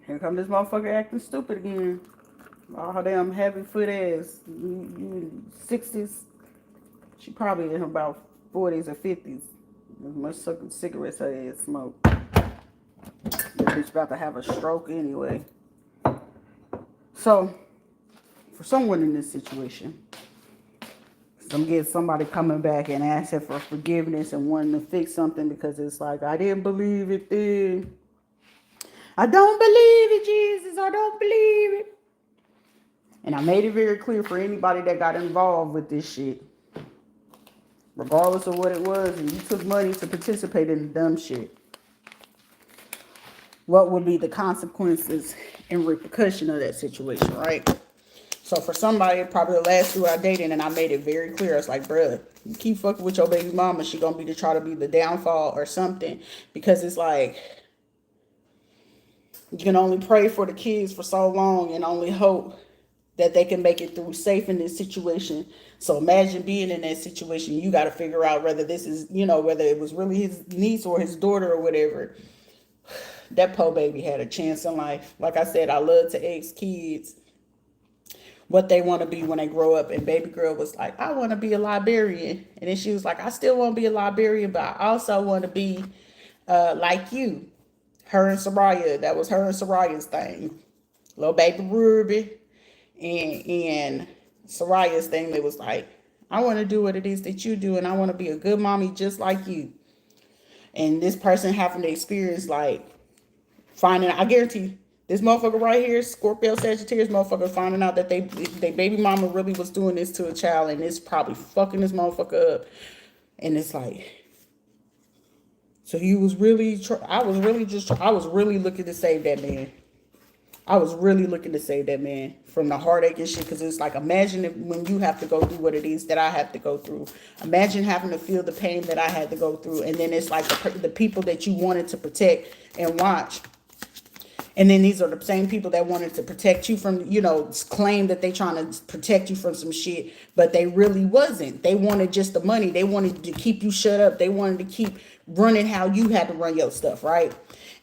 Here come this motherfucker acting stupid again. All her damn heavy foot ass. 60s. She probably in about 40s or 50s. As much cigarettes her ass smoke. That bitch about to have a stroke anyway. So, for someone in this situation, I'm getting somebody coming back and asking for forgiveness and wanting to fix something because it's like, I didn't believe it then. I don't believe it, Jesus. I don't believe it. And I made it very clear for anybody that got involved with this shit, regardless of what it was, and you took money to participate in the dumb shit, what would be the consequences and repercussion of that situation, right? So for somebody, probably the last dude I dated, and I made it very clear, it's like, bruh, you keep fucking with your baby mama, she gonna be to try to be the downfall or something. Because it's like, you can only pray for the kids for so long and only hope that they can make it through safe in this situation. So imagine being in that situation. You got to figure out whether this is, whether it was really his niece or his daughter or whatever. That poor baby had a chance in life. Like I said, I love to ask kids what they want to be when they grow up. And baby girl was like, I want to be a librarian. And then she was like, I still want to be a librarian, but I also want to be like you. Her and Soraya, that was her and Soraya's thing. Little baby Ruby and Soraya's thing, they was like, I want to do what it is that you do, and I want to be a good mommy just like you. And this person having to experience like finding, I guarantee this motherfucker right here, Scorpio Sagittarius motherfucker, finding out that they baby mama really was doing this to a child, and it's probably fucking this motherfucker up. And it's like, so he was really, I was really looking to save that man. I was really looking to save that man from the heartache and shit, because it's like, imagine when you have to go through what it is that I have to go through. Imagine having to feel the pain that I had to go through, and then it's like the people that you wanted to protect and watch. And then these are the same people that wanted to protect you from, claim that they trying to protect you from some shit, but they really wasn't. They wanted just the money. They wanted to keep you shut up. They wanted to keep running how you had to run your stuff, right?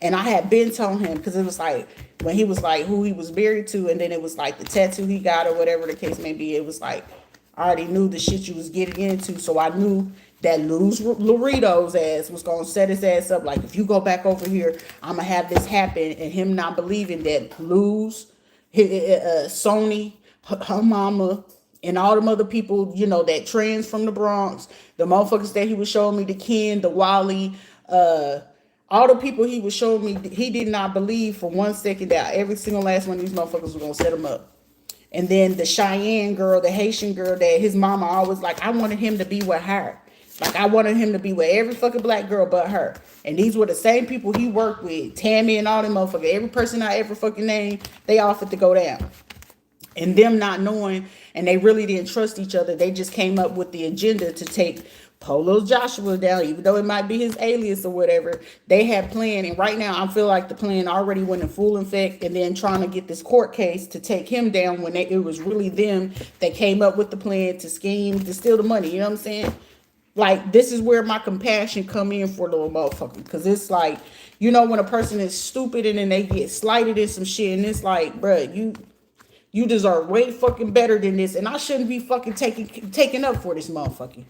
And I had been telling him, because it was like, when he was like who he was married to, and then it was like the tattoo he got or whatever the case may be, it was like, I already knew the shit you was getting into. So I knew that Lorito's ass was going to set his ass up. Like, if you go back over here, I'm going to have this happen. And him not believing that Sony, her mama, and all them other people, that trans from the Bronx, the motherfuckers that he was showing me, the Ken, the Wally, all the people he was showing me, he did not believe for 1 second that every single last one of these motherfuckers was going to set him up. And then the Cheyenne girl, the Haitian girl that his mama always like, I wanted him to be with her. Like, I wanted him to be with every fucking black girl but her. And these were the same people he worked with, Tammy and all them motherfuckers. Every person I ever fucking named, they offered to go down. And them not knowing, and they really didn't trust each other. They just came up with the agenda to take Polo Joshua down, even though it might be his alias or whatever. They had planned, and right now I feel like the plan already went in full effect, and then trying to get this court case to take him down when it was really them that came up with the plan to scheme to steal the money. You know what I'm saying? Like, this is where my compassion come in for the little motherfucker, because it's like, when a person is stupid and then they get slighted in some shit, and it's like, bruh, you deserve way fucking better than this, and I shouldn't be fucking taking up for this motherfucker.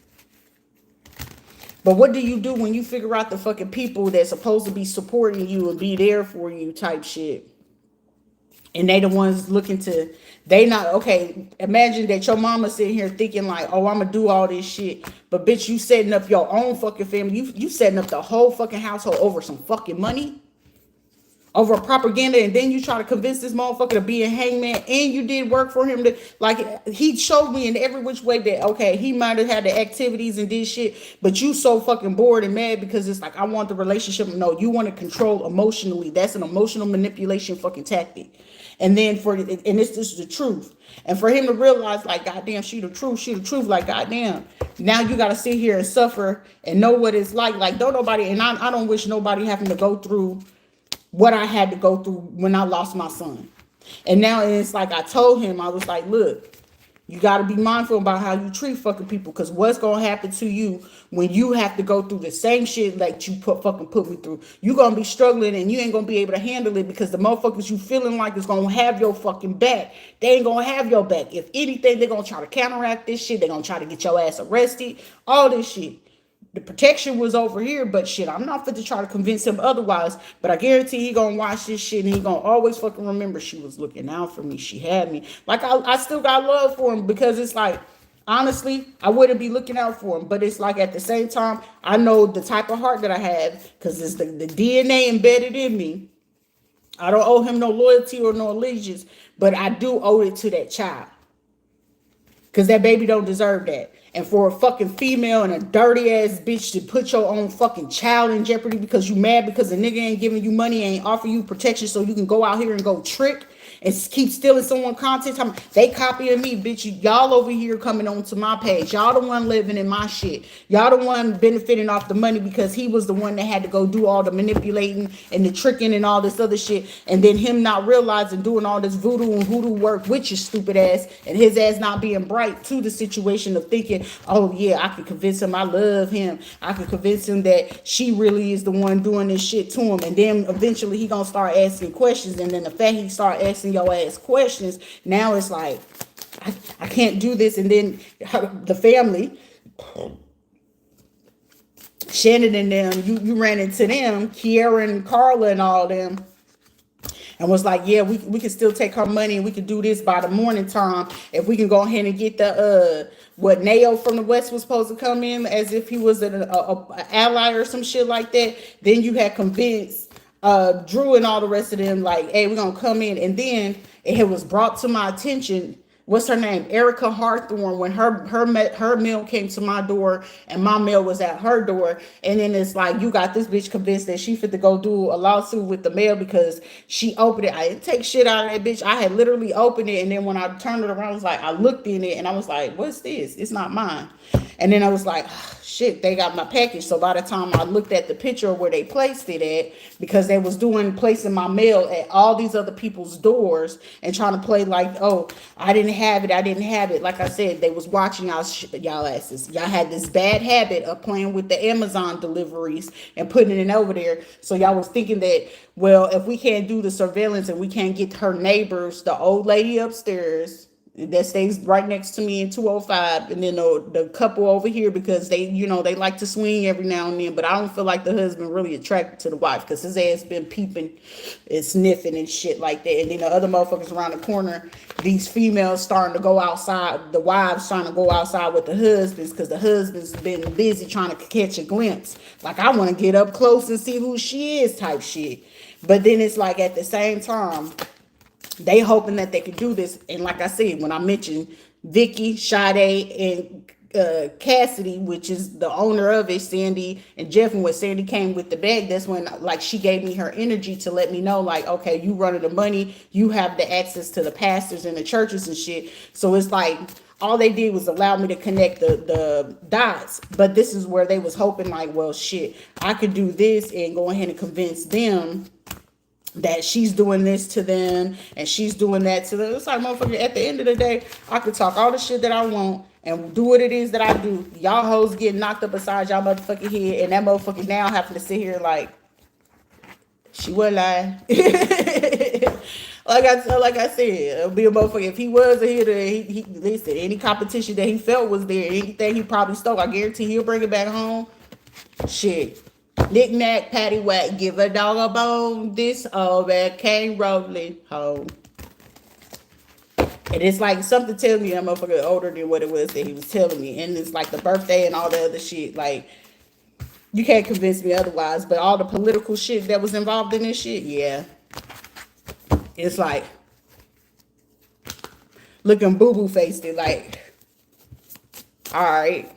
But what do you do when you figure out the fucking people that's supposed to be supporting you and be there for you type shit? And they the ones looking to, they not, okay, imagine that your mama sitting here thinking like, oh, I'm gonna do all this shit. But bitch, you setting up your own fucking family. You setting up the whole fucking household over some fucking money. Over propaganda, and then you try to convince this motherfucker to be a hangman, and you did work for him to, like, he showed me in every which way that, okay, he might have had the activities and did shit, but you so fucking bored and mad because it's like, I want the relationship. No, you want to control emotionally. That's an emotional manipulation fucking tactic. And then this is the truth. And for him to realize, like, goddamn, she the truth, like, goddamn, now you got to sit here and suffer and know what it's like. Like, don't nobody, and I don't wish nobody having to go through what I had to go through when I lost my son. And now it's like, I told him, I was like, look, You got to be mindful about how you treat fucking people, because what's going to happen to you when you have to go through the same shit like you fucking put me through. You going to be struggling and you ain't going to be able to handle it, because the motherfuckers you feeling like is going to have your fucking back, they ain't going to have your back. If anything, they're going to try to counteract this shit. They're going to try to get your ass arrested, all this shit. The protection was over here, but shit, I'm not fit to try to convince him otherwise. But I guarantee he gonna watch this shit and he gonna always fucking remember she was looking out for me. She had me. Like, I still got love for him, because it's like, honestly, I wouldn't be looking out for him. But it's like, at the same time, I know the type of heart that I have, because it's the DNA embedded in me. I don't owe him no loyalty or no allegiance, but I do owe it to that child. Because that baby don't deserve that. And for a fucking female and a dirty ass bitch to put your own fucking child in jeopardy because you mad because a nigga ain't giving you money, ain't offer you protection so you can go out here and go trick and keep stealing someone content. They copying me, bitch. Y'all over here coming onto my page. Y'all the one living in my shit. Y'all the one benefiting off the money because he was the one that had to go do all the manipulating and the tricking and all this other shit. And then him not realizing doing all this voodoo and hoodoo work with your stupid ass, and his ass not being bright to the situation of thinking, oh yeah, I can convince him I love him. I can convince him that she really is the one doing this shit to him. And then eventually he gonna start asking questions. And then the fact he start asking your ass questions, now it's like, I can't do this. And then the family, Shannon and them, you ran into them, Kiara and Carla and all them, and was like, yeah, we can still take her money and we can do this by the morning time. If we can go ahead and get the, what Nao from the West was supposed to come in as if he was an ally or some shit like that. Then you had convinced Drew and all the rest of them, like, hey, we're going to come in. And then it was brought to my attention, what's her name? Erica Hawthorne, when her mail came to my door and my mail was at her door. And then it's like, you got this bitch convinced that she fit to go do a lawsuit with the mail because she opened it. I didn't take shit out of that bitch. I had literally opened it. And then when I turned it around, I was like, I looked in it and I was like, what's this? It's not mine. And then I was like, oh, shit, they got my package. So by the time I looked at the picture of where they placed it at, because they was placing my mail at all these other people's doors and trying to play like, oh, I didn't have it. Like I said, they was watching y'all asses. Y'all had this bad habit of playing with the Amazon deliveries and putting it over there. So y'all was thinking that, well, if we can't do the surveillance and we can't get her neighbors, the old lady upstairs that stays right next to me in 205, and then the couple over here, because they like to swing every now and then, but I don't feel like the husband really attracted to the wife because his ass been peeping and sniffing and shit like that. And then the other motherfuckers around the corner, these females starting to go outside, the wives trying to go outside with the husbands because the husband's been busy trying to catch a glimpse, like, I want to get up close and see who she is type shit. But then it's like, at the same time, they hoping that they could do this. And like I said, when I mentioned Vicky, Sade, and Cassidy, which is the owner of it, Sandy and Jeff, and when Sandy came with the bag, that's when, like, she gave me her energy to let me know, like, okay, you running the money, you have the access to the pastors and the churches and shit. So it's like, all they did was allow me to connect the dots. But this is where they was hoping, like, well, shit, I could do this and go ahead and convince them that she's doing this to them and she's doing that to them. It's like, motherfucker, at the end of the day, I could talk all the shit that I want and do what it is that I do. Y'all hoes get knocked up beside y'all motherfucking head, and that motherfucker now having to sit here like, she was lying. like I said, it'll be a motherfucker. If he was a hitter, he listen, any competition that he felt was there, anything he probably stole, I guarantee he'll bring it back home. Shit. Knick knack, patty whack, give a dog a bone. This old man came rolling home. And it's like, something tells me that motherfucker older than what it was that he was telling me. And it's like the birthday and all the other shit. Like, you can't convince me otherwise. But all the political shit that was involved in this shit, yeah. It's like, looking boo-boo faced it, like, all right.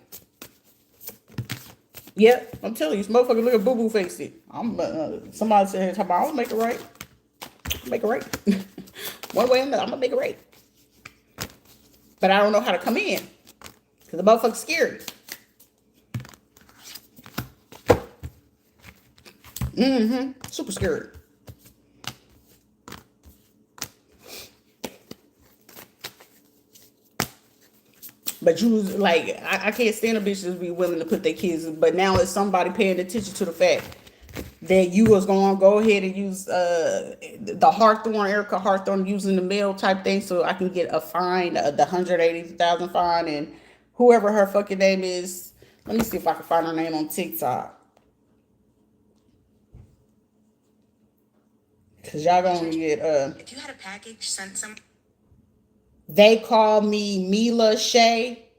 Yep, I'm telling you, this motherfucker looking boo-boo faced it. Somebody said, I'm gonna make it right. Make it right. One way or another, I'm gonna make it right. But I don't know how to come in, because the motherfucker's scary. Super scary. But you was like, I can't stand a bitch that's be willing to put their kids. But now it's somebody paying attention to the fact that you was gonna go ahead and use the Hawthorne, Erica Hawthorne, using the mail type thing, so I can get a fine, the 180,000 fine, and whoever her fucking name is. Let me see if I can find her name on TikTok. Cause y'all gonna get if you had a package sent some. They call me Mila Shay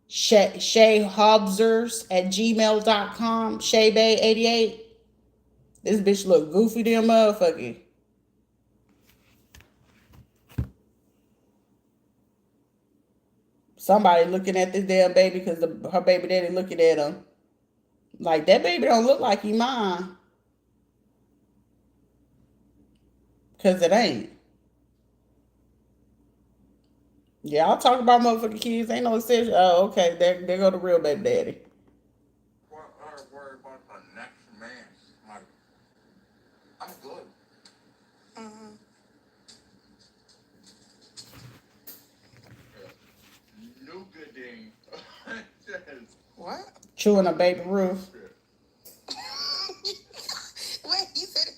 Hobsers at gmail.com. ShayBay88. This bitch look goofy than motherfucker. Somebody looking at this damn baby because her baby daddy looking at him. Like, that baby don't look like he mine. Because it ain't. Yeah, I'll talk about motherfucking kids. Ain't no exception. Oh, okay. There go the real baby daddy. Worry about the next man. Like, I'm good. Mm-hmm. No good thing. What? Chewing a baby Ruth. Wait, you said it.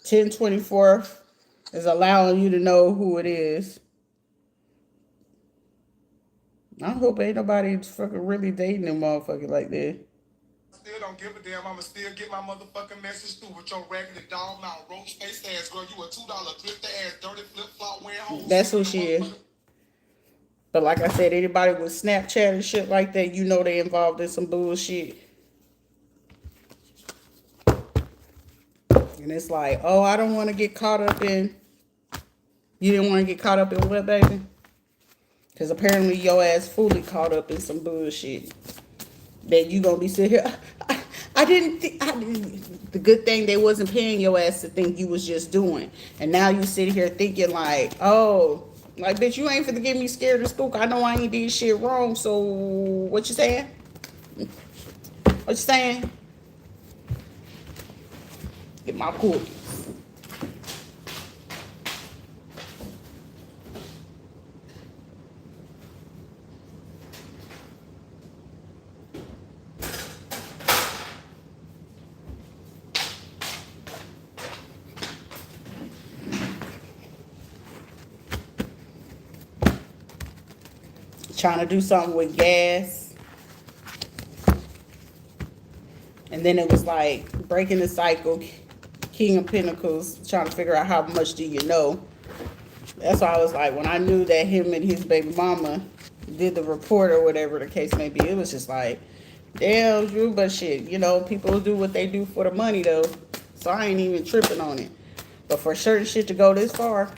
1024 is allowing you to know who it is. I hope ain't nobody fucking really dating them motherfucker like that. Still don't give a damn. I'ma still get my motherfucking message through with your raggedy dog mouth, roach face ass girl. You a $2 drifter ass, dirty flip flop wearing hoes. That's who she is. But like I said, anybody with Snapchat and shit like that, you know they involved in some bullshit. And it's like, oh, I don't want to get caught up in. You didn't want to get caught up in what, baby? Because apparently your ass fully caught up in some bullshit. That you gonna be sitting here. I didn't think. The good thing they wasn't paying your ass to think you was just doing. And now you sit here thinking like, oh, like, bitch, you ain't finna get me scared or spook. I know I ain't did shit wrong. So what you saying? What you saying? Get my cookies. Trying to do something with gas. And then it was like breaking the cycle. King of Pentacles, trying to figure out how much do you know. That's why I was like, when I knew that him and his baby mama did the report or whatever the case may be, it was just like, damn, Drew, but shit, you know, people do what they do for the money though. So I ain't even tripping on it. But for certain shit to go this far,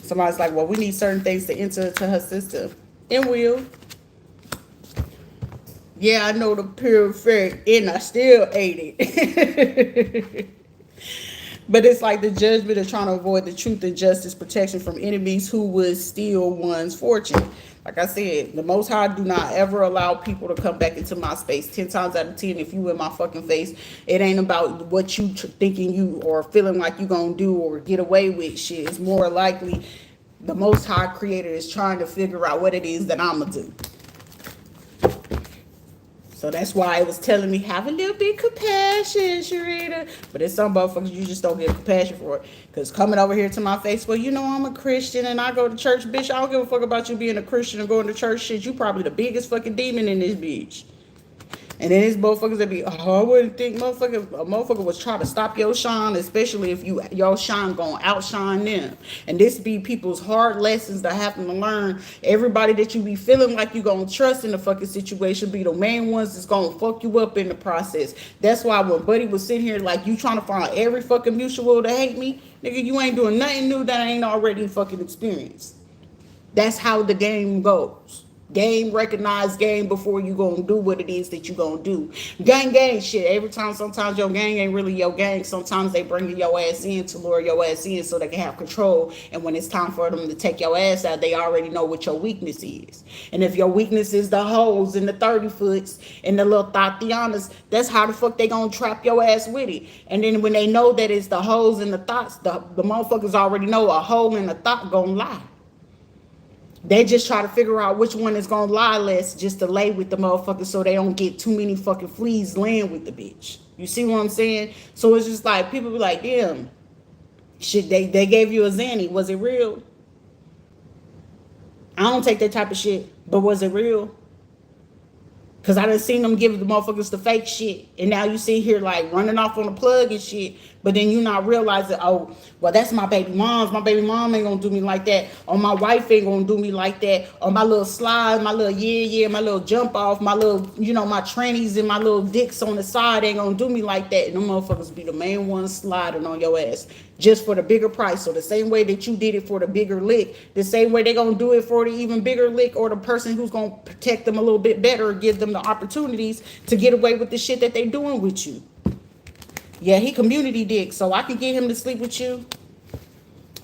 somebody's like, well, we need certain things to enter into her system. And will. Yeah, I know the pure fact, and I still ate it. But it's like the judgment of trying to avoid the truth and justice, protection from enemies who would steal one's fortune. Like I said, the Most High do not ever allow people to come back into my space. 10 times out of 10, if you in my fucking face, it ain't about what you thinking you or feeling like you gonna do or get away with shit. It's more likely the Most High Creator is trying to figure out what it is that I'm gonna do. So that's why it was telling me, have a little bit of compassion, Rita. But it's some motherfuckers you just don't get compassion for it. Because coming over here to my face, well, you know I'm a Christian and I go to church. Bitch, I don't give a fuck about you being a Christian and going to church. Shit, you probably the biggest fucking demon in this bitch. And then these motherfuckers that be, oh, I wouldn't think a motherfucker was trying to stop your shine, especially if your shine gonna outshine them. And this be people's hard lessons that happen to learn. Everybody that you be feeling like you gonna trust in the fucking situation be the main ones that's gonna fuck you up in the process. That's why when Buddy was sitting here like you trying to find every fucking mutual to hate me, nigga, you ain't doing nothing new that I ain't already fucking experienced. That's how the game goes. Game recognize game before you gonna do what it is that you gonna do. Gang shit. Every time, sometimes your gang ain't really your gang. Sometimes they bring your ass in to lure your ass in so they can have control. And when it's time for them to take your ass out, they already know what your weakness is. And if your weakness is the hoes and the 30 foots and the little Tatianas, that's how the fuck they gonna trap your ass with it. And then when they know that it's the hoes and the thoughts, the motherfuckers already know a hole and a thought gonna lie. They just try to figure out which one is gonna lie less just to lay with the motherfucker so they don't get too many fucking fleas laying with the bitch. You see what I'm saying? So it's just like people be like, damn, shit, they gave you a Zanny. Was it real? I don't take that type of shit, but was it real? Cause I done seen them give the motherfuckers the fake shit, and now you see here like running off on the plug and shit. But then you not realizing, oh, well that's my baby mom's. My baby mom ain't gonna do me like that, or my wife ain't gonna do me like that, or my little slide, my little my little jump off, my little my trannies and my little dicks on the side ain't gonna do me like that. And them motherfuckers be the main ones sliding on your ass just for the bigger price. So the same way that you did it for the bigger lick, the same way they gonna do it for the even bigger lick, or the person who's gonna protect them a little bit better, or give them the opportunities to get away with the shit that they doing with you. Yeah, he community dick, so I can get him to sleep with you.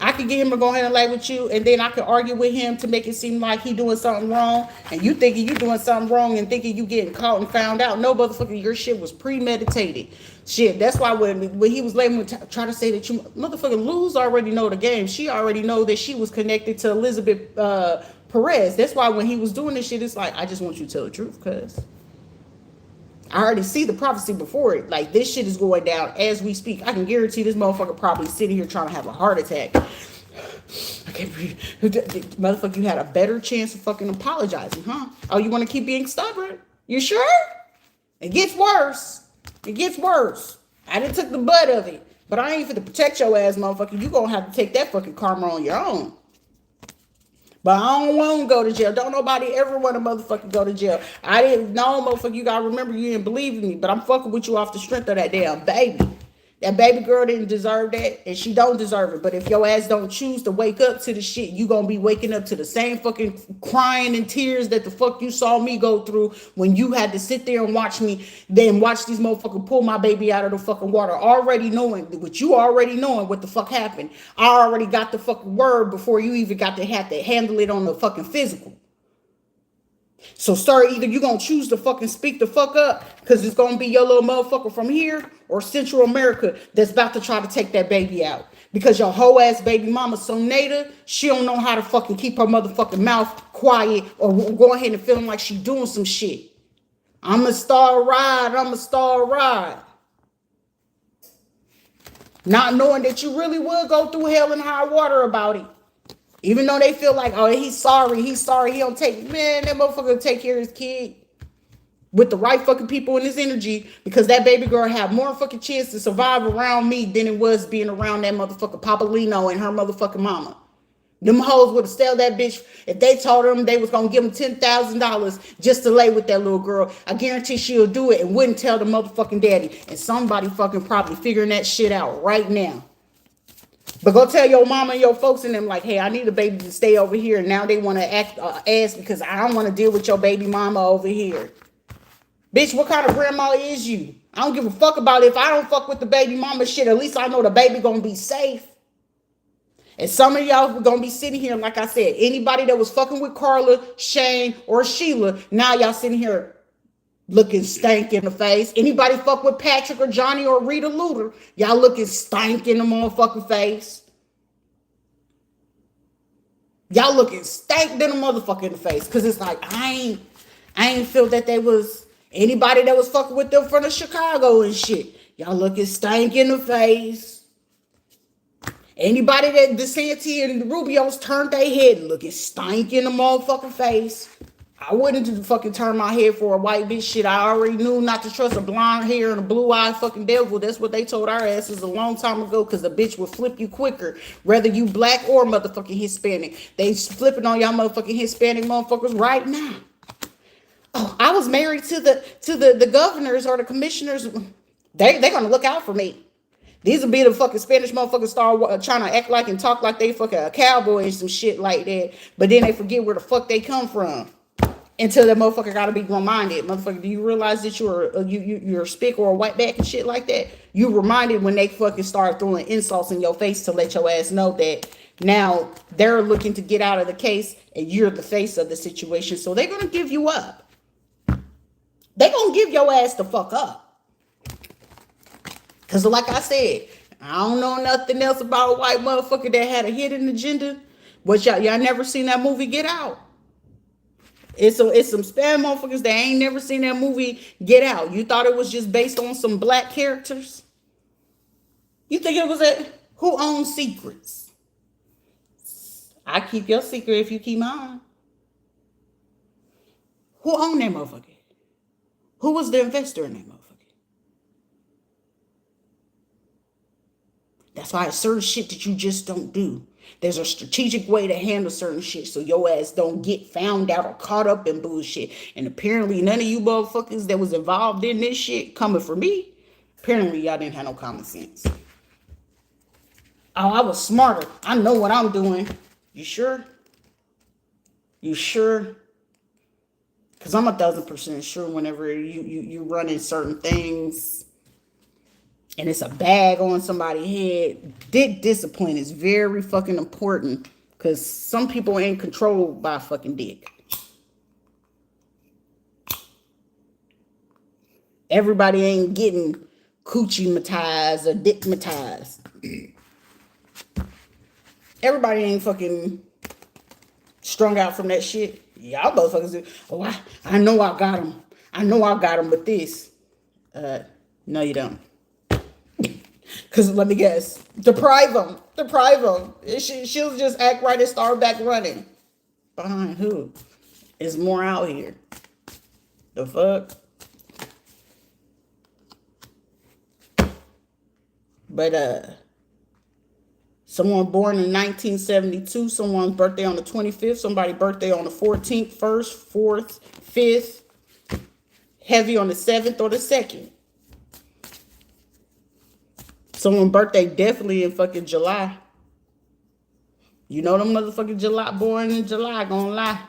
I could get him to go ahead and lay with you, and then I could argue with him to make it seem like he doing something wrong, and you thinking you doing something wrong and thinking you getting caught and found out. No, motherfucker, your shit was premeditated. Shit, that's why when he was laying with try to say that you motherfucker Luz already know the game. She already know that she was connected to Elizabeth Perez. That's why when he was doing this shit, it's like, I just want you to tell the truth, cuz I already see the prophecy before it. Like, this shit is going down as we speak. I can guarantee this motherfucker probably sitting here trying to have a heart attack. I can't breathe. Motherfucker, you had a better chance of fucking apologizing, huh? Oh, you want to keep being stubborn? You sure? It gets worse. It gets worse. I done took the butt of it. But I ain't fit to protect your ass, motherfucker. You gonna have to take that fucking karma on your own. But I don't want to go to jail. Don't nobody ever want to motherfucking go to jail. I didn't know, motherfucker. You got to remember you didn't believe in me. But I'm fucking with you off the strength of that damn baby. That baby girl didn't deserve that. And she don't deserve it. But if your ass don't choose to wake up to the shit, you going to be waking up to the same fucking crying and tears that the fuck you saw me go through when you had to sit there and watch me. Then watch these motherfuckers pull my baby out of the fucking water. Already knowing what you already knowing what the fuck happened. I already got the fucking word before you even got to have to handle it on the fucking physical. So, sir, either you gonna choose to fucking speak the fuck up because it's gonna be your little motherfucker from here or Central America that's about to try to take that baby out. Because your whole ass baby mama, Sonata, she don't know how to fucking keep her motherfucking mouth quiet or go ahead and feeling like she doing some shit. I'm a star ride. Not knowing that you really would go through hell and high water about it. Even though they feel like, oh, he's sorry, he don't take, man, that motherfucker will take care of his kid with the right fucking people in his energy, because that baby girl had more fucking chance to survive around me than it was being around that motherfucker Papalino and her motherfucking mama. Them hoes would have stole that bitch if they told them they was going to give them $10,000 just to lay with that little girl. I guarantee she'll do it and wouldn't tell the motherfucking daddy. And somebody fucking probably figuring that shit out right now. But go tell your mama and your folks and them like, hey, I need a baby to stay over here. And now they want to ask because I don't want to deal with your baby mama over here. Bitch, what kind of grandma is you? I don't give a fuck about it. If I don't fuck with the baby mama shit, at least I know the baby gonna be safe. And some of y'all gonna be sitting here, like I said, anybody that was fucking with Carla, Shane, or Sheila, now y'all sitting here looking stank in the face. Anybody fuck with Patrick or Johnny or Rita Luter, y'all looking stank in the motherfucking face. Y'all looking stank in the motherfucking face. Cause it's like, I ain't feel that they was anybody that was fucking with them from the Chicago and shit. Y'all looking stank in the face. Anybody that DeSantis and Rubio's turned their head looking stank in the motherfucking face. I wouldn't fucking turn my head for a white bitch shit. I already knew not to trust a blonde hair and a blue-eyed fucking devil. That's what they told our asses a long time ago, because the bitch will flip you quicker, whether you black or motherfucking Hispanic. They flipping on y'all motherfucking Hispanic motherfuckers right now. Oh, I was married to the governors or the commissioners. They gonna look out for me. These will be the fucking Spanish motherfuckers start trying to act like and talk like they fucking a cowboy and some shit like that. But then they forget where the fuck they come from. Until that motherfucker gotta be reminded. Motherfucker, do you realize that you're a spick or a whiteback and shit like that? You reminded when they fucking start throwing insults in your face to let your ass know that now they're looking to get out of the case and you're the face of the situation. So they're gonna give you up. They're gonna give your ass the fuck up. Because like I said, I don't know nothing else about a white motherfucker that had a hidden agenda. What y'all never seen that movie Get Out? It's some spam motherfuckers that ain't never seen that movie Get Out. You thought it was just based on some black characters? You think it was who owns secrets? I keep your secret if you keep mine. Who owned that motherfucker? Who was the investor in that motherfucker? That's why it's certain shit that you just don't do. There's a strategic way to handle certain shit so your ass don't get found out or caught up in bullshit. And apparently none of you motherfuckers that was involved in this shit coming for me, apparently y'all didn't have no common sense. Oh, I was smarter. I know what I'm doing. You sure? You sure? Because I'm 1,000% sure whenever you running certain things and it's a bag on somebody's head, dick discipline is very fucking important because some people ain't controlled by fucking dick. Everybody ain't getting coochie matized or dickmatized. Everybody ain't fucking strung out from that shit. Y'all motherfuckers do. Oh, I know I got him. I know I got him with this. No, you don't. Because let me guess. Deprive them. Deprive them. She'll just act right and start back running. Behind who? Is more out here. The fuck? But, someone born in 1972, someone's birthday on the 25th, somebody's birthday on the 14th, 1st, 4th, 5th, heavy on the 7th or the 2nd. Someone's birthday definitely in fucking July. You know them motherfucking July, born in July, gonna lie.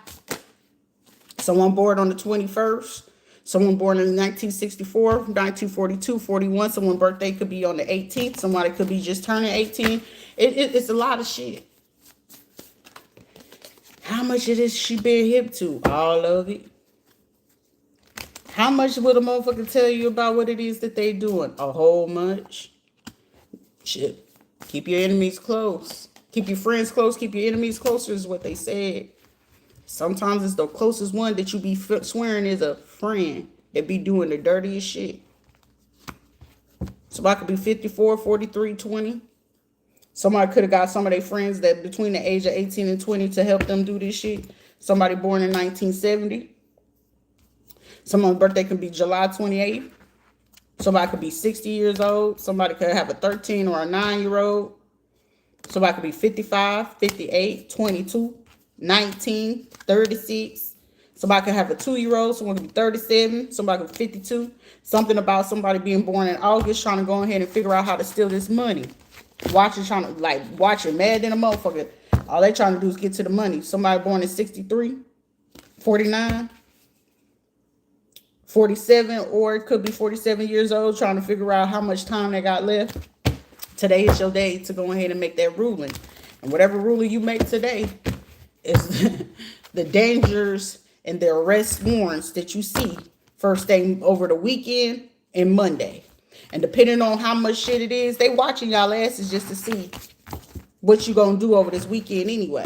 Someone born on the 21st. Someone born in 1964, 1942, 41. Someone's birthday could be on the 18th. Somebody could be just turning 18. It's a lot of shit. How much of this she been hip to? All of it. How much would a motherfucker tell you about what it is that they doing? A whole much. Shit. Keep your enemies close. Keep your friends close. Keep your enemies closer is what they said. Sometimes it's the closest one that you be swearing is a friend that be doing the dirtiest shit. Somebody could be 54, 43, 20. Somebody could have got some of their friends that between the age of 18 and 20 to help them do this shit. Somebody born in 1970. Someone's birthday could be July 28th. Somebody could be 60 years old. Somebody could have a 13 or a 9-year-old. Somebody could be 55, 58, 22, 19, 36. Somebody could have a 2-year-old. Someone could be 37. Somebody could be 52. Something about somebody being born in August trying to go ahead and figure out how to steal this money. Watching mad than a motherfucker. All they trying to do is get to the money. Somebody born in 63, 49, 47, or it could be 47 years old trying to figure out how much time they got left. Today is your day to go ahead and make that ruling. And whatever ruling you make today is the dangers and the arrest warrants that you see first thing over the weekend and Monday. And depending on how much shit it is, they watching y'all asses just to see what you gonna do over this weekend anyway.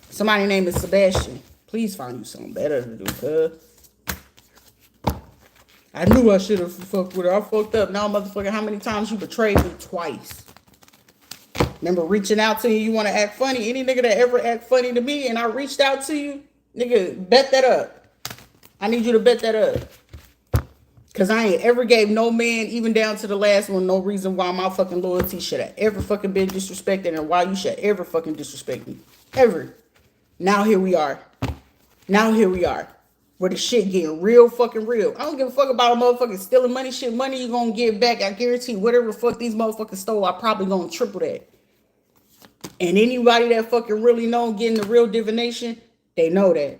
Somebody named is Sebastian. Please find you something better to do, cuz. I knew I should have fucked with her. I fucked up. Now, motherfucker, how many times you betrayed me? Twice. Remember reaching out to you want to act funny. Any nigga that ever act funny to me and I reached out to you, nigga, bet that up. I need you to bet that up. Because I ain't ever gave no man, even down to the last one, no reason why my fucking loyalty should have ever fucking been disrespected and why you should ever fucking disrespect me. Ever. Now here we are. Now here we are. Where the shit getting real fucking real. I don't give a fuck about a motherfucker stealing money. Shit, money you gonna get back. I guarantee whatever the fuck these motherfuckers stole, I probably gonna triple that. And anybody that fucking really know getting the real divination, they know that.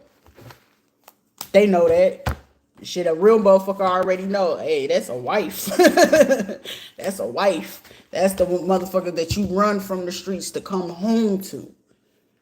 They know that. Shit, a real motherfucker already know. Hey, that's a wife. That's a wife. That's the motherfucker that you run from the streets to come home to.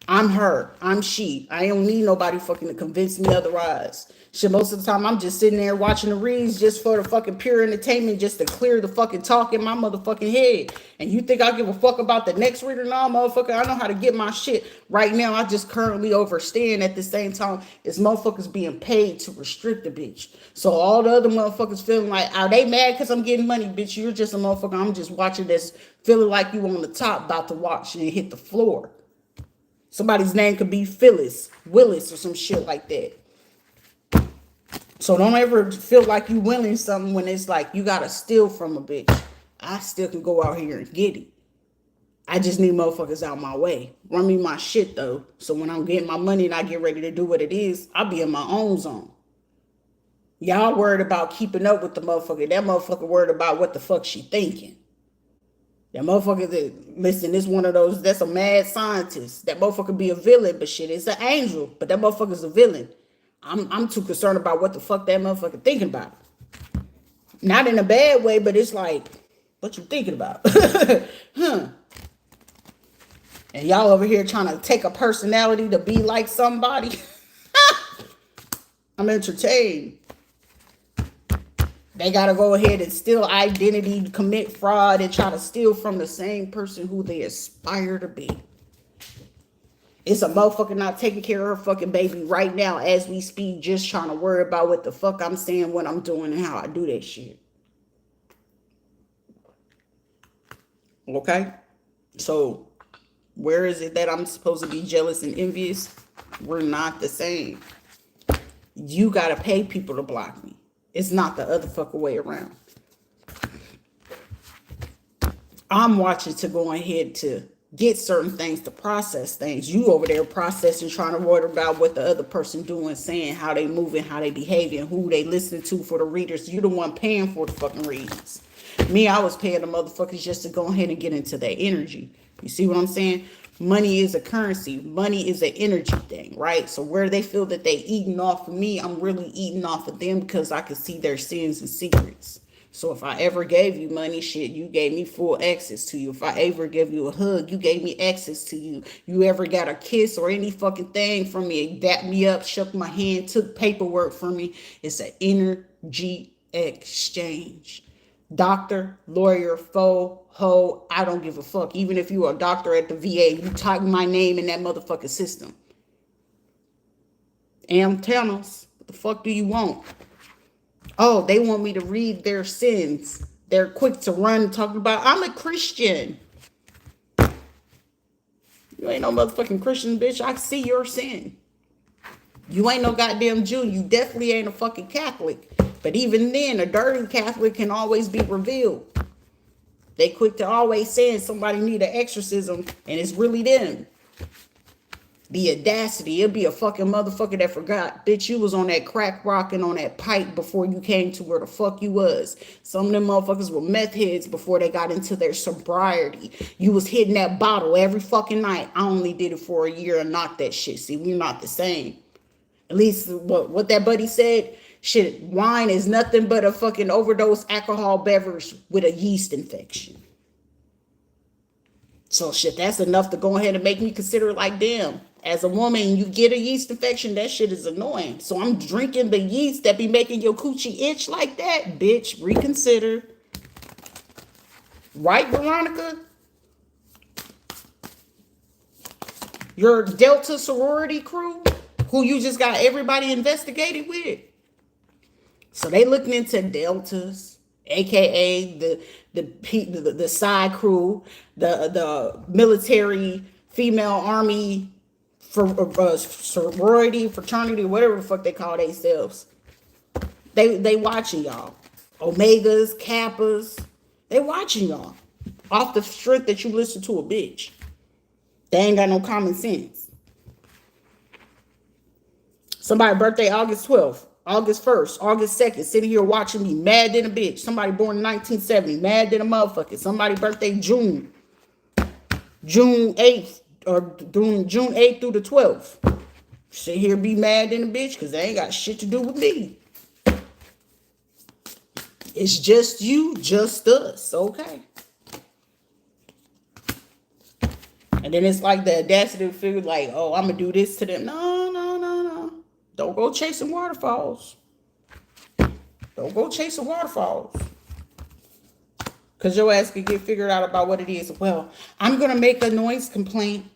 I'm her. I'm she. I don't need nobody fucking to convince me otherwise. Shit, most of the time I'm just sitting there watching the reads just for the fucking pure entertainment, just to clear the fucking talk in my motherfucking head. And you think I give a fuck about the next reader? No, motherfucker, I know how to get my shit. Right now, I just currently overstand at the same time is motherfuckers being paid to restrict the bitch. So all the other motherfuckers feeling like, are they mad because I'm getting money? Bitch, you're just a motherfucker. I'm just watching this, feeling like you on the top about to watch and hit the floor. Somebody's name could be Phyllis, Willis, or some shit like that. So don't ever feel like you winning something when it's like you gotta steal from a bitch. I still can go out here and get it. I just need motherfuckers out my way. Run me my shit though. So when I'm getting my money and I get ready to do what it is, I'll be in my own zone. Y'all worried about keeping up with the motherfucker. That motherfucker worried about what the fuck she thinking. That motherfucker that, listen, this one of those, that's a mad scientist. That motherfucker be a villain, but shit, it's an angel. But that motherfucker's a villain. I'm too concerned about what the fuck that motherfucker thinking about. Not in a bad way, but it's like, what you thinking about? Huh. And y'all over here trying to take a personality to be like somebody. I'm entertained. They gotta go ahead and steal identity, commit fraud, and try to steal from the same person who they aspire to be. It's a motherfucker not taking care of her fucking baby right now as we speak, just trying to worry about what the fuck I'm saying, what I'm doing, and how I do that shit. Okay? So, where is it that I'm supposed to be jealous and envious? We're not the same. You gotta pay people to block me. It's not the other fucking way around. I'm watching to go ahead to get certain things, to process things. You over there processing, trying to worry about what the other person doing, saying, how they moving, how they behaving, who they listening to for the readers. You the one paying for the fucking readings. Me, I was paying the motherfuckers just to go ahead and get into their energy. You see what I'm saying? Money is a currency. Money is an energy thing, right? So where they feel that they eating off of me, I'm really eating off of them because I can see their sins and secrets. So if I ever gave you money, shit, you gave me full access to you. If I ever gave you a hug, you gave me access to you. You ever got a kiss or any fucking thing from me, dapped me up, shook my hand, took paperwork from me. It's an energy exchange. Doctor, lawyer, foe, hoe, I don't give a fuck. Even if you're a doctor at the VA, you type my name in that motherfucking system. Thanos, what the fuck do you want? Oh, they want me to read their sins. They're quick to run talking about, I'm a Christian. You ain't no motherfucking Christian, bitch. I see your sin. You ain't no goddamn Jew. You definitely ain't a fucking Catholic. But even then, a dirty Catholic can always be revealed. They quick to always saying somebody need an exorcism, and it's really them. The audacity. It'll be a fucking motherfucker that forgot. Bitch, you was on that crack rock and on that pipe before you came to where the fuck you was. Some of them motherfuckers were meth heads before they got into their sobriety. You was hitting that bottle every fucking night. I only did it for a year and knocked that shit. See, we're not the same. At least what that buddy said, shit, wine is nothing but a fucking overdose alcohol beverage with a yeast infection. So shit, that's enough to go ahead and make me consider like, damn, as a woman, you get a yeast infection, that shit is annoying. So I'm drinking the yeast that be making your coochie itch like that. Bitch, reconsider. Right, Veronica? Your Delta sorority crew, who you just got everybody investigated with. So they looking into Deltas, aka the side crew, the military female army for sorority, fraternity, whatever the fuck they call themselves. They watching y'all. Omegas, Kappas, they watching y'all off the strength that you listen to a bitch. They ain't got no common sense. Somebody birthday August 12th, August 1st, August 2nd, sitting here watching me mad than a bitch. Somebody born in 1970, mad than a motherfucker. Somebody birthday June 8th, or doing June 8th through the 12th. Sit here be mad than a bitch because they ain't got shit to do with me. It's just you, just us, okay? And then it's like the audacity to figure like, oh, I'm going to do this to them. No. Don't go chasing waterfalls. Don't go chasing waterfalls. Because your ass can get figured out about what it is. Well, I'm going to make a noise complaint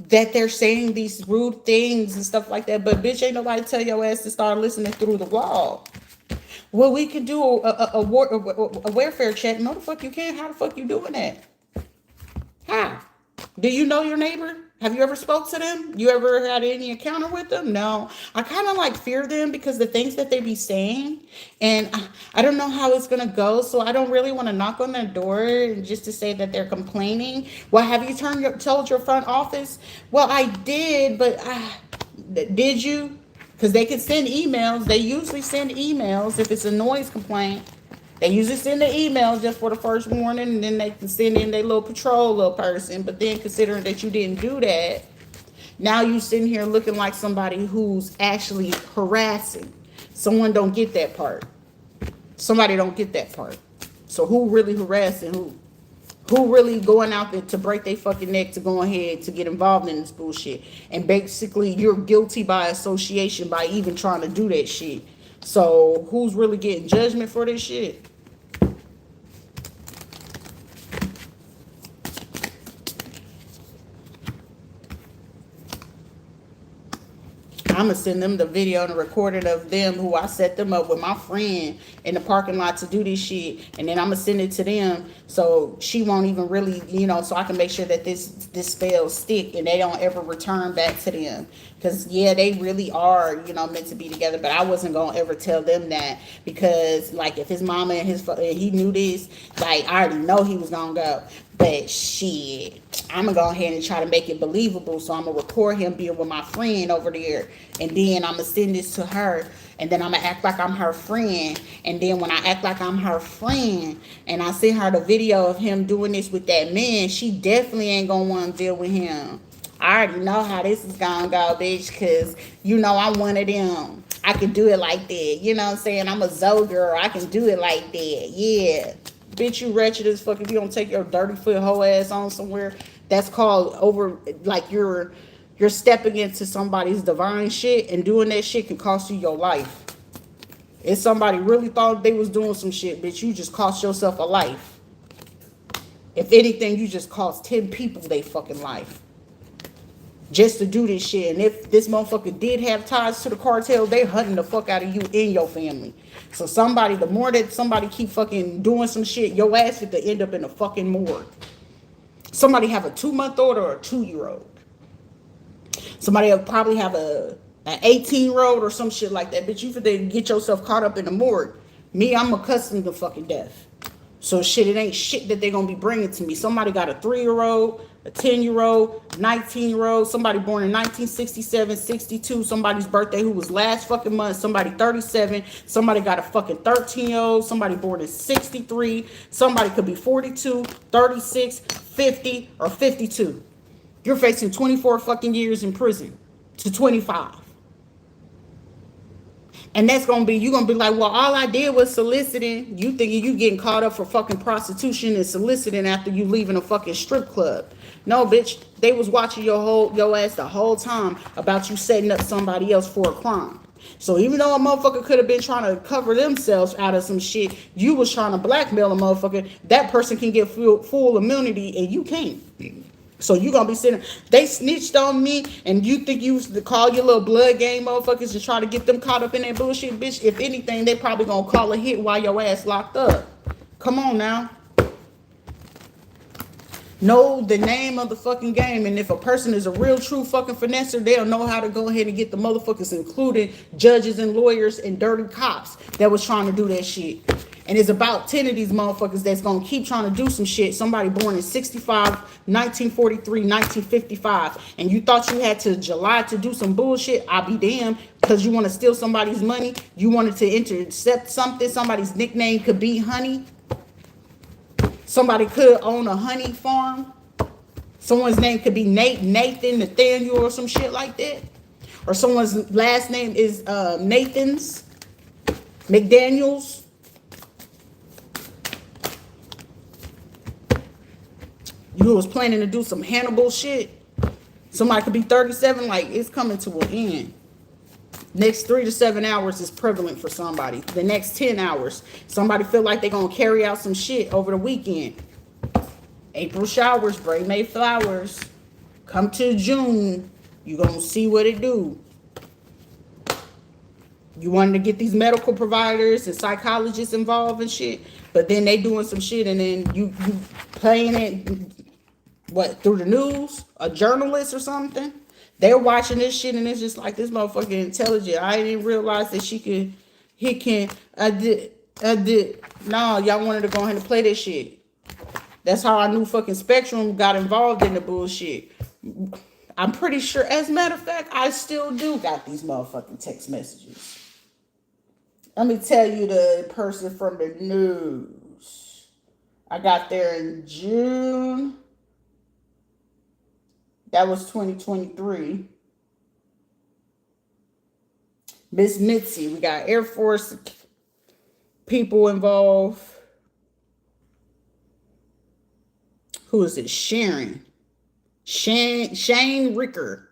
that they're saying these rude things and stuff like that. But bitch, ain't nobody tell your ass to start listening through the wall. Well, we can do a welfare check. No, the fuck you can't. How the fuck you doing that? How? Do you know your neighbor? Have you ever spoke to them? You ever had any encounter with them? No. I kind of like fear them because the things that they be saying, and I don't know how it's going to go. So I don't really want to knock on their door just to say that they're complaining. Well, have you told your front office? Well, I did, but did you? Because they can send emails. They usually send emails if it's a noise complaint. They usually send the email just for the first warning, and then they can send in their little patrol little person. But then considering that you didn't do that, now you sitting here looking like somebody who's actually harassing. Someone don't get that part. Somebody don't get that part. So who really harassing who? Who really going out there to break their fucking neck to go ahead to get involved in this bullshit? And basically you're guilty by association by even trying to do that shit. So who's really getting judgment for this shit? I'm gonna send them the video and the recording of them who I set them up with my friend in the parking lot to do this shit, and then I'm gonna send it to them so she won't even really, so I can make sure that this spell stick and they don't ever return back to them. Because yeah, they really are, meant to be together. But I wasn't gonna ever tell them that because, like, if his mama and he knew this, like, I already know he was gonna go. But shit, I'm gonna go ahead and try to make it believable. So I'm gonna record him being with my friend over there, and then I'm gonna send this to her, and then I'm gonna act like I'm her friend. And then when I act like I'm her friend, and I send her the video of him doing this with that man, she definitely ain't gonna want to deal with him. I already know how this is gonna go, bitch, because I'm one of them. I can do it like that. You know what I'm saying? I'm a Zoe girl. I can do it like that. Yeah. Bitch, you wretched as fuck if you don't take your dirty foot hoe ass on somewhere. That's called like you're stepping into somebody's divine shit, and doing that shit can cost you your life. If somebody really thought they was doing some shit, bitch, you just cost yourself a life. If anything, you just cost 10 people their fucking life. Just to do this shit. And if this motherfucker did have ties to the cartel, they hunting the fuck out of you and your family. So the more that somebody keep fucking doing some shit, your ass is to end up in a fucking morgue. Somebody have a 2-month-old or a 2-year-old. Somebody will probably have an 18-year-old or some shit like that. Bitch, you finna get yourself caught up in the morgue. Me, I'm accustomed to fucking death. So shit, it ain't shit that they gonna be bringing to me. Somebody got a 3-year-old, a 10-year-old, 19-year-old, somebody born in 1967, 62, somebody's birthday who was last fucking month, somebody 37, somebody got a fucking 13-year-old, somebody born in 63, somebody could be 42, 36, 50, or 52. You're facing 24 fucking years in prison to 25. And that's going to be, you're going to be like, well, all I did was soliciting. You thinking you getting caught up for fucking prostitution and soliciting after you leaving a fucking strip club. No, bitch, they was watching your ass the whole time about you setting up somebody else for a crime. So even though a motherfucker could have been trying to cover themselves out of some shit, you was trying to blackmail a motherfucker. That person can get full immunity and you can't. So you gonna be sitting, they snitched on me, and you think you used to call your little blood game motherfuckers to try to get them caught up in that bullshit, bitch. If anything, they probably gonna call a hit while your ass locked up. Come on now. Know the name of the fucking game, and if a person is a real true fucking finesser, they'll know how to go ahead and get the motherfuckers, including judges and lawyers and dirty cops that was trying to do that shit. And it's about 10 of these motherfuckers that's going to keep trying to do some shit. Somebody born in 65, 1943, 1955. And you thought you had to July to do some bullshit? I'll be damned. Because you want to steal somebody's money. You wanted to intercept something. Somebody's nickname could be Honey. Somebody could own a honey farm. Someone's name could be Nathan, Nathaniel, or some shit like that. Or someone's last name is Nathan's, McDaniels. You was planning to do some Hannibal shit. Somebody could be 37, like, it's coming to an end. Next 3 to 7 hours is prevalent for somebody. The next 10 hours, somebody feel like they're going to carry out some shit over the weekend. April showers, bring May flowers. Come to June, you're going to see what it do. You wanted to get these medical providers and psychologists involved and shit, but then they doing some shit and then you playing it, what, through the news? A journalist or something? They're watching this shit and it's just like, this motherfucker intelligent. I didn't realize that he can, I did. No, y'all wanted to go ahead and play this shit. That's how I knew fucking Spectrum got involved in the bullshit. I'm pretty sure, as a matter of fact, I still do got these motherfucking text messages. Let me tell you the person from the news. I got there in June. That was 2023. Miss Mitzi. We got Air Force people involved. Who is it? Shane Ricker.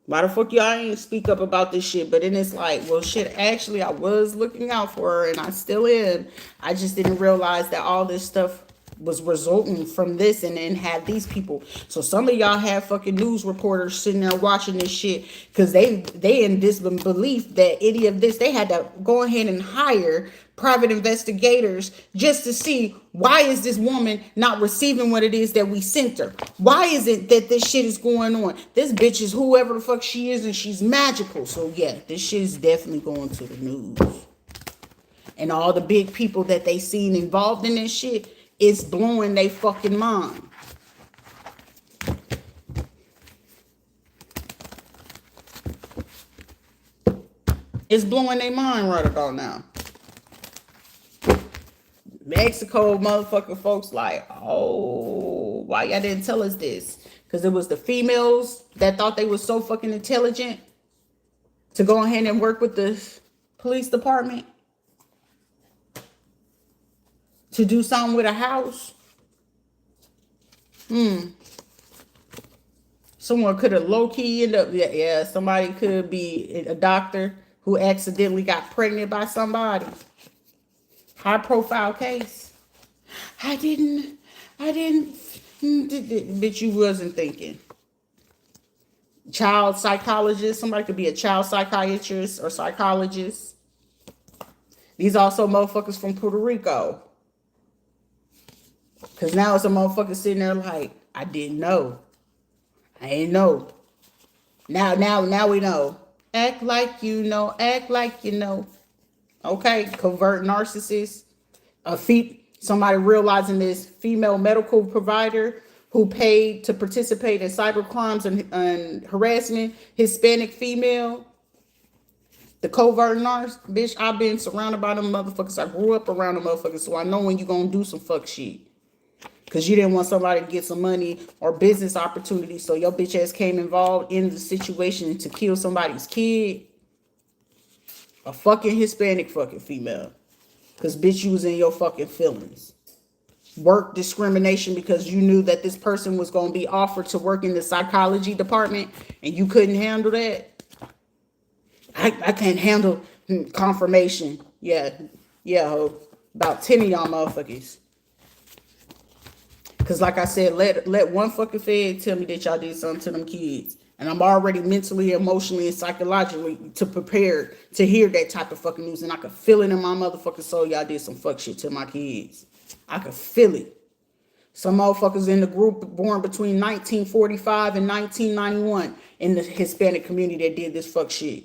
Why the fuck y'all ain't speak up about this shit? But then it's like, well, shit, actually, I was looking out for her and I still am. I just didn't realize that all this stuff was resulting from this and then had these people. So some of y'all have fucking news reporters sitting there watching this shit because they in disbelief that any of this, they had to go ahead and hire private investigators just to see why is this woman not receiving what it is that we sent her? Why is it that this shit is going on? This bitch is whoever the fuck she is and she's magical. So yeah, this shit is definitely going to the news. And all the big people that they seen involved in this shit, it's blowing they fucking mind. It's blowing their mind right about now. Mexico motherfucking folks like, oh, why y'all didn't tell us this? Because it was the females that thought they were so fucking intelligent to go ahead and work with the police department to do something with a house. Someone could have low-key ended up, yeah, somebody could be a doctor who accidentally got pregnant by somebody. High profile case. I didn't, bitch, you wasn't thinking. Child psychologist, somebody could be a child psychiatrist or psychologist. These also motherfuckers from Puerto Rico. Because now it's a motherfucker sitting there like, I didn't know. I ain't know. Now we know. Act like you know, act like you know. Okay, covert narcissist. Somebody realizing this female medical provider who paid to participate in cyber crimes and harassment, Hispanic female. The covert narcissist, bitch, I've been surrounded by them motherfuckers. I grew up around them motherfuckers, so I know when you gonna do some fuck shit. Because you didn't want somebody to get some money or business opportunity, so your bitch ass came involved in the situation to kill somebody's kid. A fucking Hispanic fucking female. Because bitch, you was in your fucking feelings. Work discrimination because you knew that this person was going to be offered to work in the psychology department and you couldn't handle that. I can't handle confirmation. Yeah, ho. About 10 of y'all motherfuckers. Because like I said, let one fucking fed tell me that y'all did something to them kids. And I'm already mentally, emotionally, and psychologically to prepare to hear that type of fucking news. And I could feel it in my motherfucking soul. Y'all did some fuck shit to my kids. I could feel it. Some motherfuckers in the group born between 1945 and 1991 in the Hispanic community that did this fuck shit.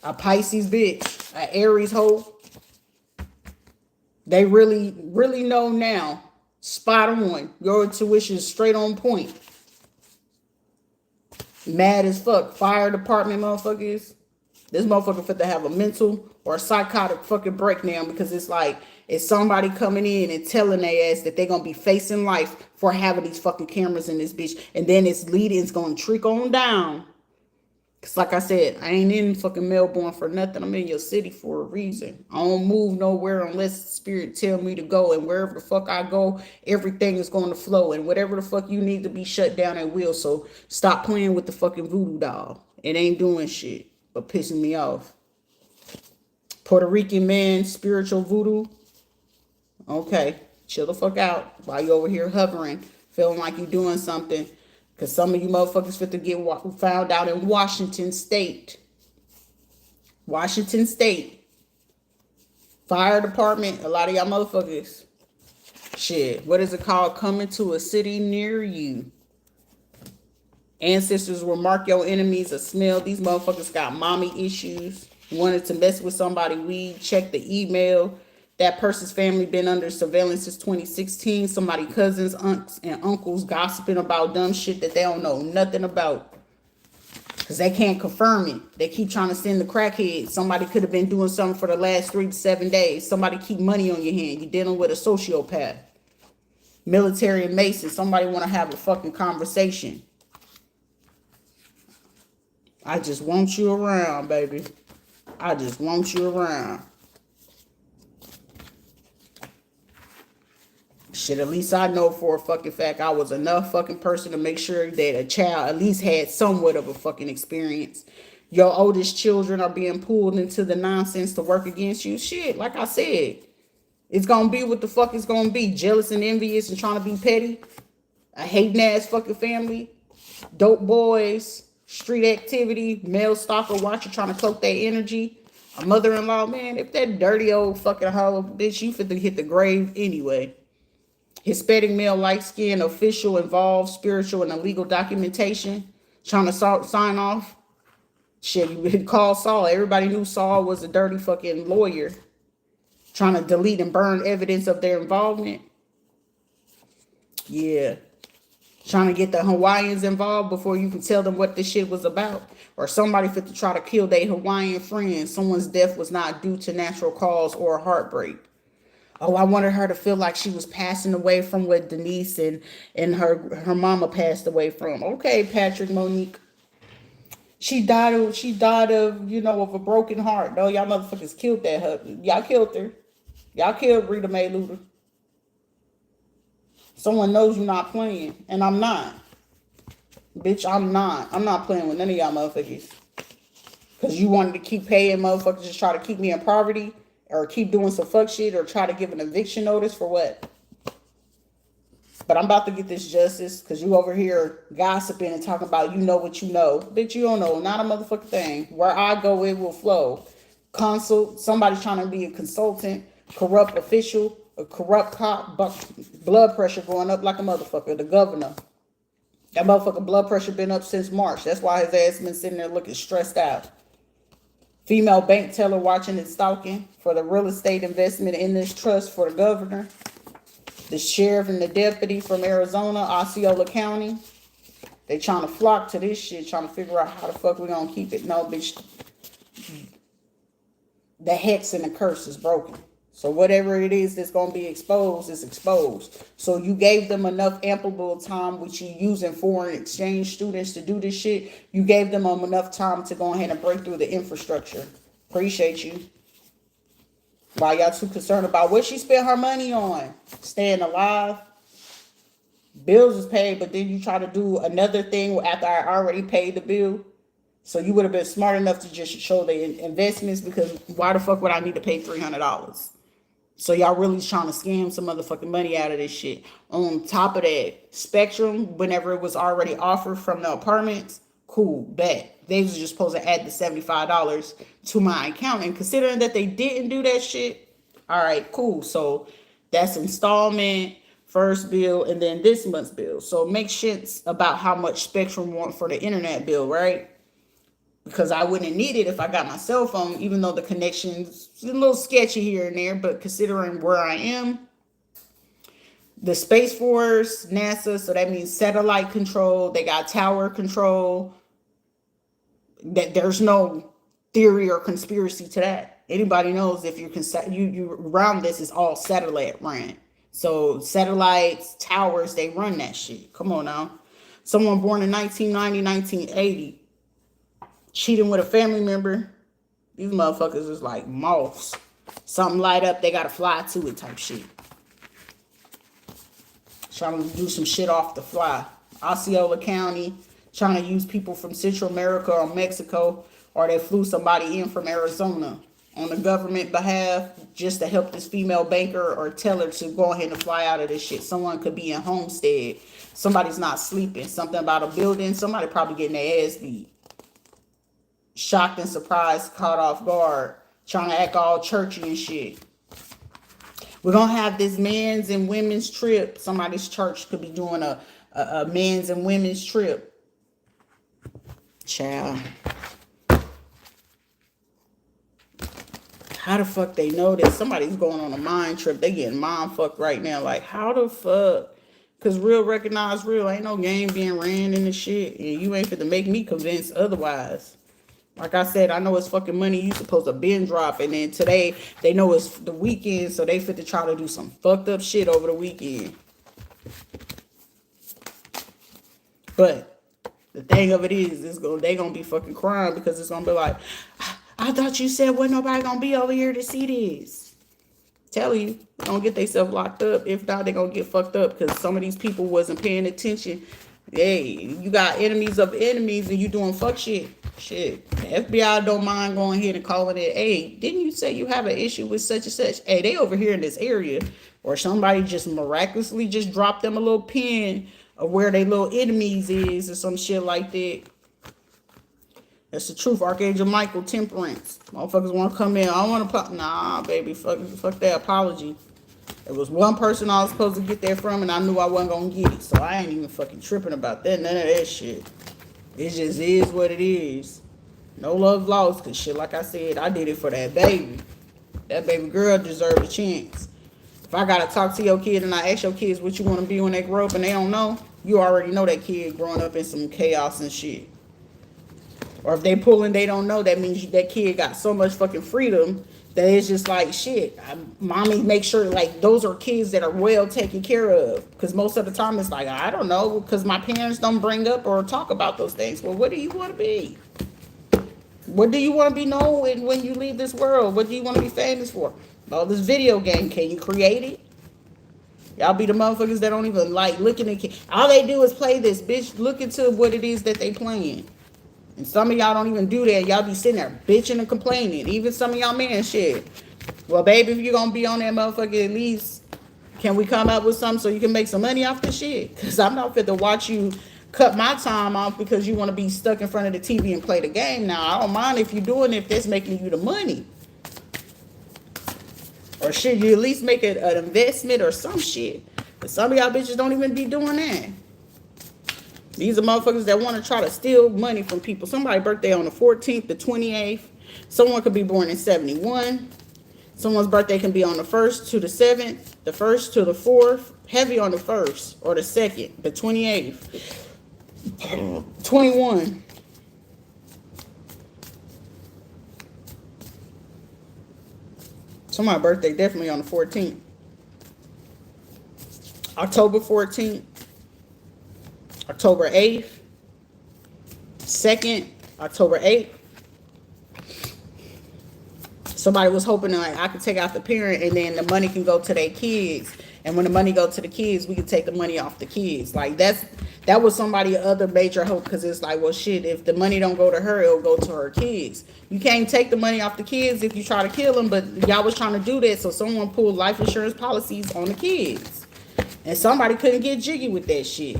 A Pisces bitch, a Aries hoe. They really, really know now. Spot on. Your intuition is straight on point. Mad as fuck. Fire department motherfuckers. This motherfucker fit to have a mental or a psychotic fucking breakdown because it's like it's somebody coming in and telling their ass that they're gonna be facing life for having these fucking cameras in this bitch, and then it's gonna trickle on down. Cause like I said, I ain't in fucking Melbourne for nothing. I'm in your city for a reason. I don't move nowhere unless spirit tell me to go. And wherever the fuck I go, everything is going to flow. And whatever the fuck you need to be shut down, it will. So stop playing with the fucking voodoo doll. It ain't doing shit but pissing me off. Puerto Rican man, spiritual voodoo. Okay, chill the fuck out while you over here hovering, feeling like you doing something. Because some of you motherfuckers fit to get found out in Washington State. Washington State. Fire department, a lot of y'all motherfuckers. Shit, what is it called? Coming to a city near you. Ancestors will mark your enemies a smell. These motherfuckers got mommy issues. Wanted to mess with somebody weed. Check the email. That person's family been under surveillance since 2016. Somebody cousins, aunts, and uncles gossiping about dumb shit that they don't know nothing about. Because they can't confirm it. They keep trying to send the crackheads. Somebody could have been doing something for the last 3 to 7 days. Somebody keep money on your hand. You're dealing with a sociopath. Military and Mason. Somebody want to have a fucking conversation. I just want you around, baby. I just want you around. Shit, at least I know for a fucking fact I was enough fucking person to make sure that a child at least had somewhat of a fucking experience. Your oldest children are being pulled into the nonsense to work against you. Shit, like I said, it's gonna be what the fuck it's gonna be. Jealous and envious and trying to be petty. A hating ass fucking family. Dope boys. Street activity. Male stalker watcher trying to cloak their energy. A mother-in-law, man, if that dirty old fucking hoe, bitch, you fit to hit the grave anyway. Hispanic male, light skin, official, involved, spiritual, and illegal documentation. Trying to sign off. Shit, you call Saul. Everybody knew Saul was a dirty fucking lawyer. Trying to delete and burn evidence of their involvement. Yeah. Trying to get the Hawaiians involved before you can tell them what this shit was about. Or somebody fit to try to kill their Hawaiian friend. Someone's death was not due to natural cause or heartbreak. Oh, I wanted her to feel like she was passing away from what Denise and her mama passed away from. Okay, Patrick, Monique. She died of, of a broken heart. No, y'all motherfuckers killed that husband. Y'all killed her. Y'all killed Rita Mae Luter. Someone knows you're not playing, and I'm not. Bitch, I'm not. I'm not playing with none of y'all motherfuckers. Because you wanted to keep paying motherfuckers to try to keep me in poverty. Or keep doing some fuck shit or try to give an eviction notice for what? But I'm about to get this justice because you over here gossiping and talking about you know what you know. Bitch, you don't know not a motherfucking thing. Where I go, it will flow. Consult, somebody trying to be a consultant, corrupt official, a corrupt cop, blood pressure going up like a motherfucker, the governor. That motherfucker blood pressure been up since March. That's why his ass been sitting there looking stressed out. Female bank teller watching and stalking for the real estate investment in this trust for the governor. The sheriff and the deputy from Arizona, Osceola County. They trying to flock to this shit, trying to figure out how the fuck we gonna keep it. No, bitch. The hex and the curse is broken. So whatever it is that's going to be exposed is exposed. So you gave them enough ample time, which you using foreign exchange students to do this shit. You gave them enough time to go ahead and break through the infrastructure. Appreciate you. Why y'all too concerned about what she spent her money on? Staying alive. Bills is paid, but then you try to do another thing after I already paid the bill. So you would have been smart enough to just show the investments because why the fuck would I need to pay $300? So y'all really trying to scam some motherfucking money out of this shit. On top of that, Spectrum, whenever it was already offered from the apartments, cool, bet. They was just supposed to add the $75 to my account. And considering that they didn't do that shit, all right, cool. So that's installment, first bill, and then this month's bill. So make shit about how much Spectrum want for the internet bill, right? Because I wouldn't need it if I got my cell phone, even though the connection's a little sketchy here and there. But considering where I am, the Space Force, NASA, so that means satellite control. They got tower control. That there's no theory or conspiracy to that. Anybody knows if you around this is all satellite ran. So satellites, towers, they run that shit. Come on now. Someone born in 1990, 1980. Cheating with a family member. These motherfuckers is like moths. Something light up, they gotta fly to it type shit. Trying to do some shit off the fly. Osceola County, trying to use people from Central America or Mexico, or they flew somebody in from Arizona on the government behalf just to help this female banker or teller to go ahead and fly out of this shit. Someone could be in Homestead. Somebody's not sleeping. Something about a building. Somebody probably getting their ass beat. Shocked and surprised, caught off guard, trying to act all churchy and shit. We're going to have this men's and women's trip. Somebody's church could be doing a men's and women's trip. Child. How the fuck they know that somebody's going on a mind trip? They getting mind fucked right now. Like, how the fuck? Because real recognize real. Ain't no game being ran in this shit. And you ain't fit to make me convinced otherwise. Like I said, I know it's fucking money you supposed to been drop. And then today, they know it's the weekend. So they fit to try to do some fucked up shit over the weekend. But the thing of it is, they gonna be fucking crying because it's gonna be like, I thought you said wasn't nobody gonna be over here to see this. Tell you, they gonna get themselves locked up. If not, they gonna get fucked up because some of these people wasn't paying attention. Hey, you got enemies of enemies and you doing fuck shit. Shit. The FBI don't mind going ahead and calling it. Hey, didn't you say you have an issue with such and such? Hey, they over here in this area. Or somebody just miraculously just dropped them a little pin of where they little enemies is or some shit like that. That's the truth. Archangel Michael, temperance. Motherfuckers want to come in. I don't want to pop. Nah, baby. Fuck that apology. It was one person I was supposed to get there from, and I knew I wasn't going to get it. So I ain't even fucking tripping about that. None of that shit. It just is what it is. No love lost. Because shit, like I said, I did it for that baby. That baby girl deserved a chance. If I got to talk to your kid and I ask your kids what you want to be when they grow up and they don't know, you already know that kid growing up in some chaos and shit. Or if they pull and they don't know, that means that kid got so much fucking freedom that it's just like, shit, mommy make sure, like, those are kids that are well taken care of. Because most of the time it's like, I don't know, because my parents don't bring up or talk about those things. Well, what do you want to be? What do you want to be known when you leave this world? What do you want to be famous for? Oh, this video game, can you create it? Y'all be the motherfuckers that don't even like looking at kids. All they do is play this, bitch. Look into what it is that they playing. And some of y'all don't even do that. Y'all be sitting there bitching and complaining. Even some of y'all men shit. Well, baby, if you're going to be on that motherfucker, at least can we come up with something so you can make some money off this shit? Because I'm not fit to watch you cut my time off because you want to be stuck in front of the TV and play the game. Now, I don't mind if you're doing it if that's making you the money. Or should you at least make it an investment or some shit? Because some of y'all bitches don't even be doing that. These are motherfuckers that want to try to steal money from people. Somebody's birthday on the 14th, the 28th. Someone could be born in 71. Someone's birthday can be on the 1st to the 7th, the 1st to the 4th, heavy on the 1st or the 2nd, the 28th, 21. Somebody's birthday definitely on the 14th. October 14th. October 8th, 2nd, October 8th. Somebody was hoping that like, I could take out the parent and then the money can go to their kids. And when the money go to the kids, we can take the money off the kids. Like that was somebody's other major hope because it's like, well, shit, if the money don't go to her, it'll go to her kids. You can't take the money off the kids if you try to kill them, but y'all was trying to do that. So someone pulled life insurance policies on the kids. And somebody couldn't get jiggy with that shit.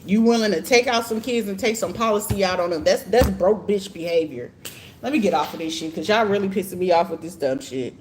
You willing to take out some kids and take some policy out on them. That's broke bitch behavior. Let me get off of this shit because y'all really pissing me off with this dumb shit.